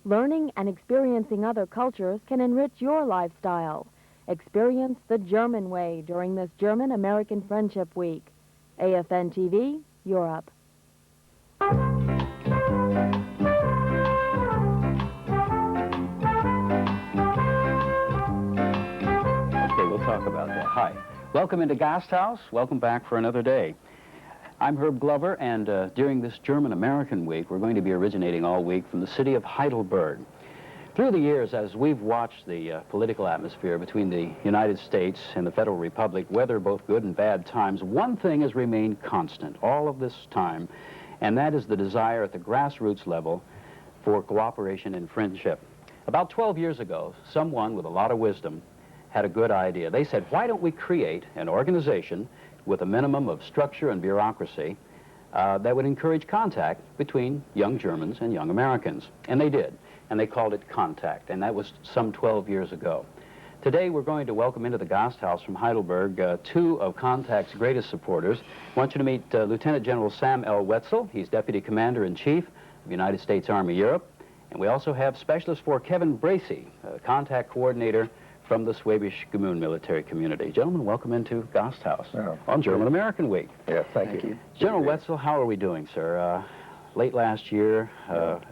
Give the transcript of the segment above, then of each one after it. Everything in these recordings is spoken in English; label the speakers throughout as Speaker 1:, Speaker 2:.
Speaker 1: Learning and experiencing other cultures can enrich your lifestyle. Experience the German way during this German-American Friendship Week. AFN TV, Europe.
Speaker 2: Okay, we'll talk about that. Hi. Welcome into Gasthaus. Welcome back for another day. I'm Herb Glover, and during this German-American week, we're going to be originating all week from the city of Heidelberg. Through the years, as we've watched the political atmosphere between the United States and the Federal Republic, weather both good and bad times, one thing has remained constant all of this time, and that is the desire at the grassroots level for cooperation and friendship. About 12 years ago, someone with a lot of wisdom had a good idea. They said, why don't we create an organization with a minimum of structure and bureaucracy that would encourage contact between young Germans and young Americans? And they did, and they called it KONTAKT, and that was some 12 years ago. Today we're going to welcome into the Gasthaus from Heidelberg two of KONTAKT's greatest supporters. I want you to meet Lieutenant General Sam L. Wetzel. He's Deputy Commander-in-Chief of United States Army Europe. And we also have Specialist 4 Kevin Bracey, Contact Coordinator from the Schwäbisch Gmünd military community. Gentlemen, welcome into Gasthaus on German-American Week.
Speaker 3: Yeah, thank you.
Speaker 2: General Wetzel, how are we doing, sir? Late last year,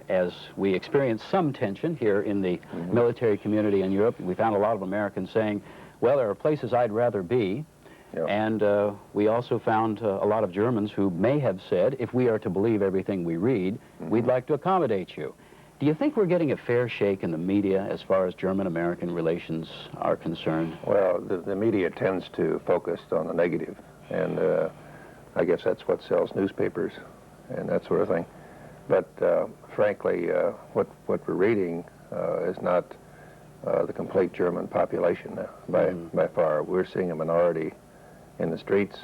Speaker 2: as we experienced some tension here in the military community in Europe, we found a lot of Americans saying, well, there are places I'd rather be. And we also found a lot of Germans who may have said, if we are to believe everything we read, we'd like to accommodate you. Do you think we're getting a fair shake in the media as far as German-American relations are concerned?
Speaker 3: Well, the media tends to focus on the negative, and I guess that's what sells newspapers and that sort of thing. But frankly, what we're reading is not the complete German population by far. We're seeing a minority in the streets,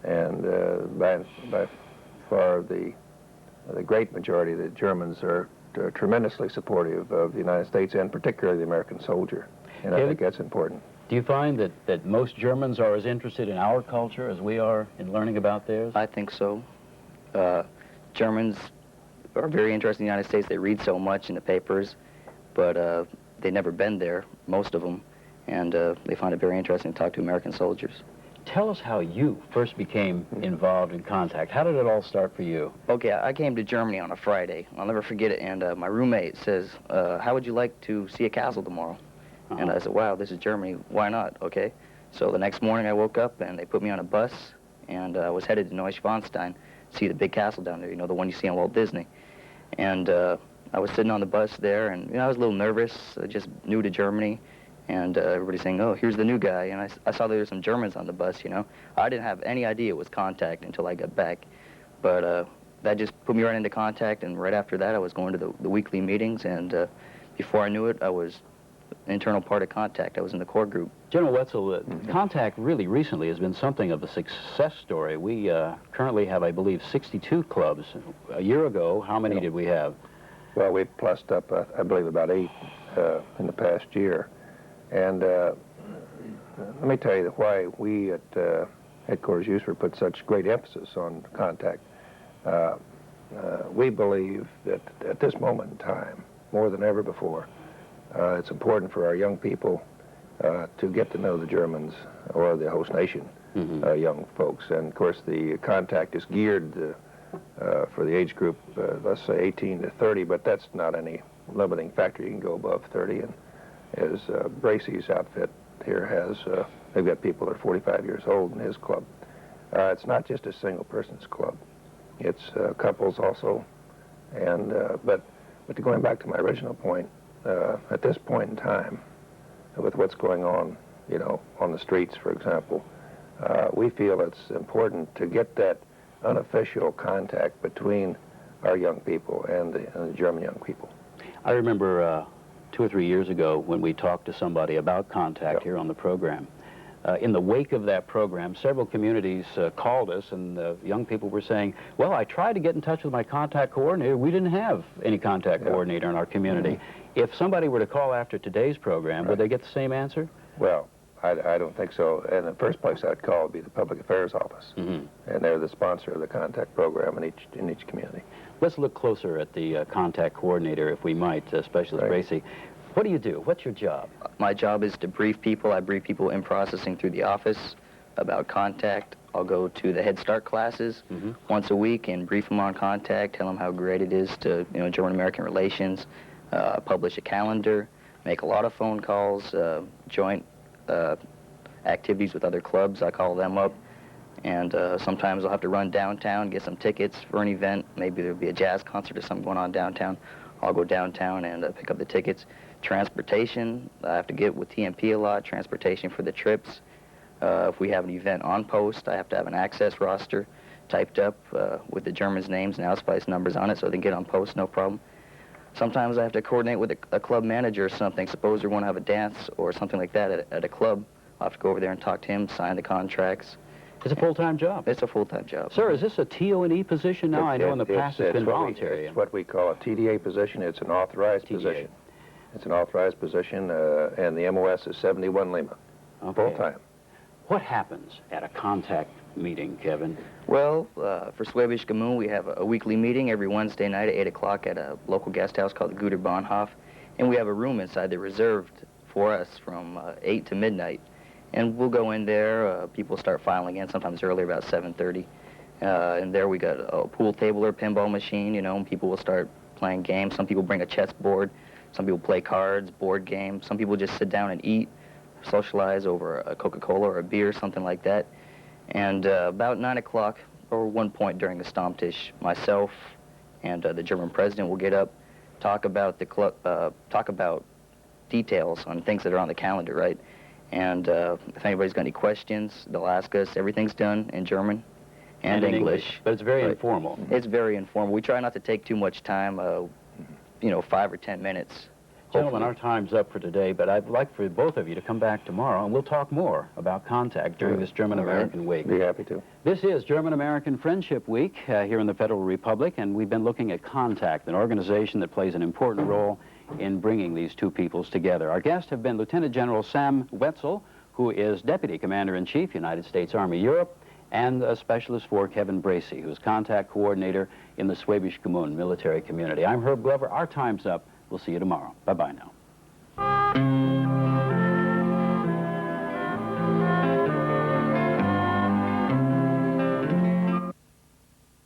Speaker 3: and by far the great majority of the Germans are tremendously supportive of the United States, and particularly the American soldier, and I think that's important.
Speaker 2: Do you find that most Germans are as interested in our culture as we are in learning about theirs?
Speaker 4: I think so. Germans are very interested in the United States. They read so much in the papers, but they've never been there, most of them, and they find it very interesting to talk to American soldiers.
Speaker 2: Tell us how you first became involved in KONTAKT. How did it all start for you?
Speaker 4: Okay, I came to Germany on a Friday. I'll never forget it, and my roommate says, how would you like to see a castle tomorrow? And I said, wow, this is Germany. Why not? Okay. So the next morning I woke up, and they put me on a bus, and I was headed to Neuschwanstein to see the big castle down there, you know, the one you see on Walt Disney. And I was sitting on the bus there, and you know, I was a little nervous, just new to Germany. And everybody's saying, oh, here's the new guy. And I saw there were some Germans on the bus, you know. I didn't have any idea it was KONTAKT until I got back. But that just put me right into KONTAKT, and right after that I was going to the weekly meetings, and before I knew it, I was an internal part of KONTAKT. I was in the core group.
Speaker 2: General Wetzel, KONTAKT really recently has been something of a success story. We currently have, I believe, 62 clubs. A year ago, how many did we have?
Speaker 3: Well, we plussed up, I believe, about 8 in the past year. And let me tell you why we at Headquarters USFR put such great emphasis on KONTAKT. We believe that at this moment in time, more than ever before, it's important for our young people to get to know the Germans or the host nation young folks. And of course, the KONTAKT is geared for the age group, let's say 18 to 30, but that's not any limiting factor. You can go above 30. And as Bracey's outfit here has, they've got people that are 45 years old in his club. It's not just a single person's club. It's couples also. And but going back to my original point, at this point in time, with what's going on, you know, on the streets, for example, we feel it's important to get that unofficial contact between our young people and the German young people.
Speaker 2: I remember 2 or 3 years ago when we talked to somebody about KONTAKT here on the program. In the wake of that program, several communities called us, and young people were saying, well, I tried to get in touch with my KONTAKT coordinator. We didn't have any KONTAKT coordinator in our community. If somebody were to call after today's program, would they get the same answer?
Speaker 3: Well, I don't think so. And the first place I'd call would be the Public Affairs Office. And they're the sponsor of the KONTAKT program in each community.
Speaker 2: Let's look closer at the contact coordinator, if we might, Specialist Bracey. What do you do? What's your job?
Speaker 4: My job is to brief people. I brief people in processing through the office about contact. I'll go to the Head Start classes once a week and brief them on contact, tell them how great it is to, German-American relations, publish a calendar, make a lot of phone calls, joint activities with other clubs. I call them up. And sometimes I'll have to run downtown, get some tickets for an event. Maybe there'll be a jazz concert or something going on downtown. I'll go downtown and pick up the tickets. Transportation, I have to get with TMP a lot, transportation for the trips. If we have an event on post, I have to have an access roster typed up with the Germans' names and Ausweis numbers on it so they can get on post, no problem. Sometimes I have to coordinate with a club manager or something. Suppose we want to have a dance or something like that at a club. I'll have to go over there and talk to him, sign the contracts.
Speaker 2: It's a full-time job.
Speaker 4: It's a full-time job.
Speaker 2: Sir, is this a TO&E position now? I know in the past it's been voluntary.
Speaker 3: It's what we call a TDA position. It's an authorized position. It's an authorized position, and the MOS is 71 Lima.
Speaker 2: Okay.
Speaker 3: Full-time.
Speaker 2: What happens at a contact meeting, Kevin?
Speaker 4: Well, for Schwäbisch Gmünd, we have a weekly meeting every Wednesday night at 8 o'clock at a local guest house called the Guter Bahnhof, and we have a room inside there reserved for us from 8 to midnight. And we'll go in there, people start filing in, sometimes earlier, about 7:30. And there we got a pool table or pinball machine, and people will start playing games. Some people bring a chessboard. Some people play cards, board games. Some people just sit down and eat, socialize over a Coca-Cola or a beer, something like that. And about 9 o'clock, or one point during the Stammtisch, myself and the German president will get up, talk about the club, talk about details on things that are on the calendar, right? And if anybody's got any questions, they'll ask us. Everything's done in German and English.
Speaker 2: But it's very informal.
Speaker 4: It's very informal. We try not to take too much time, 5 or 10 minutes.
Speaker 2: Gentlemen, our time's up for today, but I'd like for both of you to come back tomorrow, and we'll talk more about contact during this German-American Week.
Speaker 3: Be happy to.
Speaker 2: This is German-American Friendship Week here in the Federal Republic, and we've been looking at Contact, an organization that plays an important role in bringing these two peoples together. Our guests have been Lieutenant General Sam Wetzel, who is Deputy Commander-in-Chief, United States Army Europe, and a Specialist for Kevin Bracey, who's Contact Coordinator in the Schwäbisch Gmünd military community. I'm Herb Glover. Our time's up. We'll see you tomorrow. Bye-bye now.